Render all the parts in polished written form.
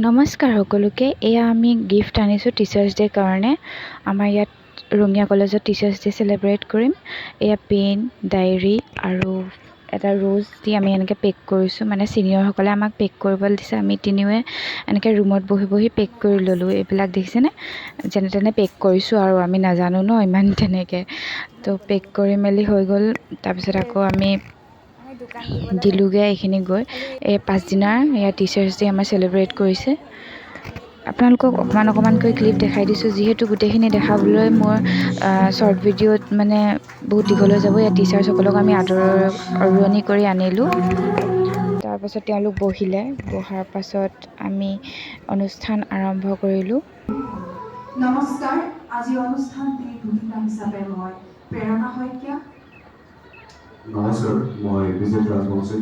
নমস্কাৰ সকলোকে। এয়া আমি গিফ্ট আনিছোঁ টিচাৰ্ছ ডে কাৰণে। আমাৰ ইয়াত ৰঙিয়া কলেজত টিচাৰ্ছ ডে চেলিব্ৰেট কৰিম। এয়া পেন, ডায়েৰী আৰু এটা ৰ'জ দি আমি এনেকৈ পেক কৰিছোঁ। মানে ছিনিয়ৰসকলে আমাক পেক কৰিবলৈ দিছে, আমি তিনিওৱে এনেকৈ ৰুমত বহি বহি পেক কৰি ল'লোঁ। এইবিলাক দেখিছেনে, যেনে তেনে পেক কৰিছোঁ আৰু আমি নাজানো ন ইমান তেনেকৈ। তো পেক কৰি মেলি হৈ গ'ল। তাৰপিছত আকৌ আমি দিলোঁগৈ এইখিনি গৈ। এই পাছদিনাৰ এয়া টিচাৰ্ছ ডে আমাৰ চেলিব্ৰেট কৰিছে। আপোনালোকক অকণমানকৈ ক্লিপ দেখাই দিছোঁ, যিহেতু গোটেইখিনি দেখাবলৈ মোৰ শ্বৰ্ট ভিডিঅ'ত মানে বহুত দীঘল হৈ যাব। ইয়াত টিচাৰ্ছসকলক আমি আদৰণি কৰি আনিলোঁ। তাৰপাছত তেওঁলোক বহিলে, বহাৰ পাছত আমি অনুষ্ঠান আৰম্ভ কৰিলোঁ। নমস্কাৰ। আজিৰ অনুষ্ঠানটিৰ ভূমিকা হিচাপে মই প্ৰেৰণা শইকীয়া। নমস্কাৰ, মই বিজয় ৰাজবংশী।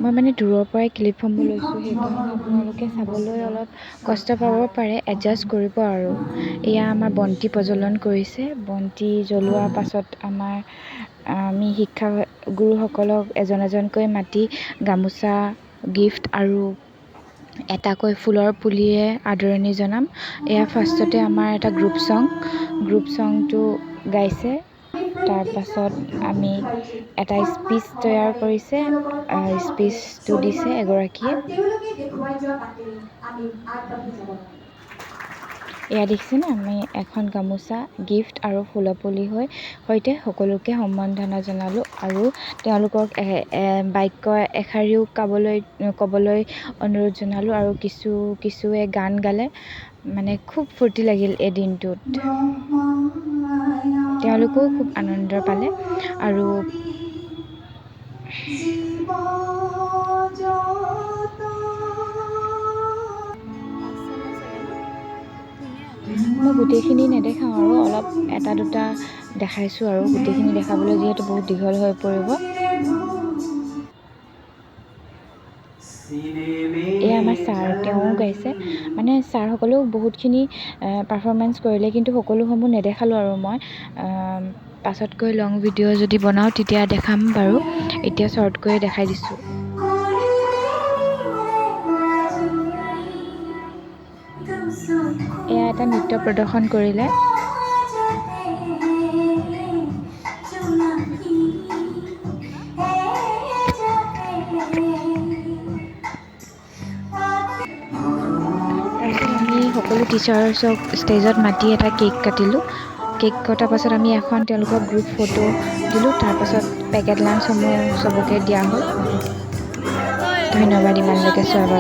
মই মানে দূৰৰ পৰাই ক্লিপসমূহ লৈছোঁ, সেইকাৰণে আপোনালোকে চাবলৈ অলপ কষ্ট পাব পাৰে, এডজাষ্ট কৰিব আৰু। এয়া আমাৰ বন্তি প্ৰজ্বলন কৰিছে। বন্তি জ্বলোৱাৰ পাছত আমি শিক্ষাগুৰুসকলক এজন এজনকৈ মাতি গামোচা, গিফ্ট আৰু এটাকৈ ফুলৰ পুলিৰে আদৰণি জনাম। এয়া ফাৰ্ষ্টতে আমাৰ এটা গ্ৰুপ ছংটো গাইছে। তাৰপাছত আমি এটা স্পীচ তৈয়াৰ কৰিছে, স্পীচটো দিছে এগৰাকীয়ে। এয়া দেখিছেনে, আমি এখন গামোচা, গিফ্ট আৰু ফুলৰ পুলিৰ সৈতে সকলোকে সম্বৰ্ধনা জনালোঁ আৰু তেওঁলোকক বাক্য এষাৰিও ক'বলৈ অনুৰোধ জনালোঁ। আৰু কিছুৱে গান গালে। মানে খুব ফূৰ্তি লাগিল এই দিনটোত। তেওঁলোকেও খুব আনন্দ পালে। আৰু মই গোটেইখিনি নেদেখাওঁ আৰু অলপ এটা দুটা দেখাইছোঁ আৰু গোটেইখিনি দেখাবলৈ যিহেতু বহুত দীঘল হৈ পৰিব। এয়া আমাৰ ছাৰ, তেওঁও গাইছে। মানে ছাৰসকলেও বহুতখিনি পাৰফৰ্মেঞ্চ কৰিলে, কিন্তু সকলোসমূহ নেদেখালোঁ আৰু মই পাছতকৈ লং ভিডিঅ' যদি বনাওঁ তেতিয়া দেখাম বাৰু। এতিয়া শ্বৰ্টকৈয়ে দেখাই দিছোঁ। এয়া এটা নৃত্য প্ৰদৰ্শন কৰিলে। তাৰপিছত আমি সকলো টিচাৰ্ছক ষ্টেজত মাতি এটা কেক কাটিলোঁ। কেক কটাৰ পাছত আমি এখন তেওঁলোকক গ্ৰুপ ফটো দিলোঁ। তাৰপাছত পেকেট লাঞ্চসমূহ চবকে দিয়া হ'ল। ধন্যবাদ ইমানলৈকে চোৱাৰ বাবে।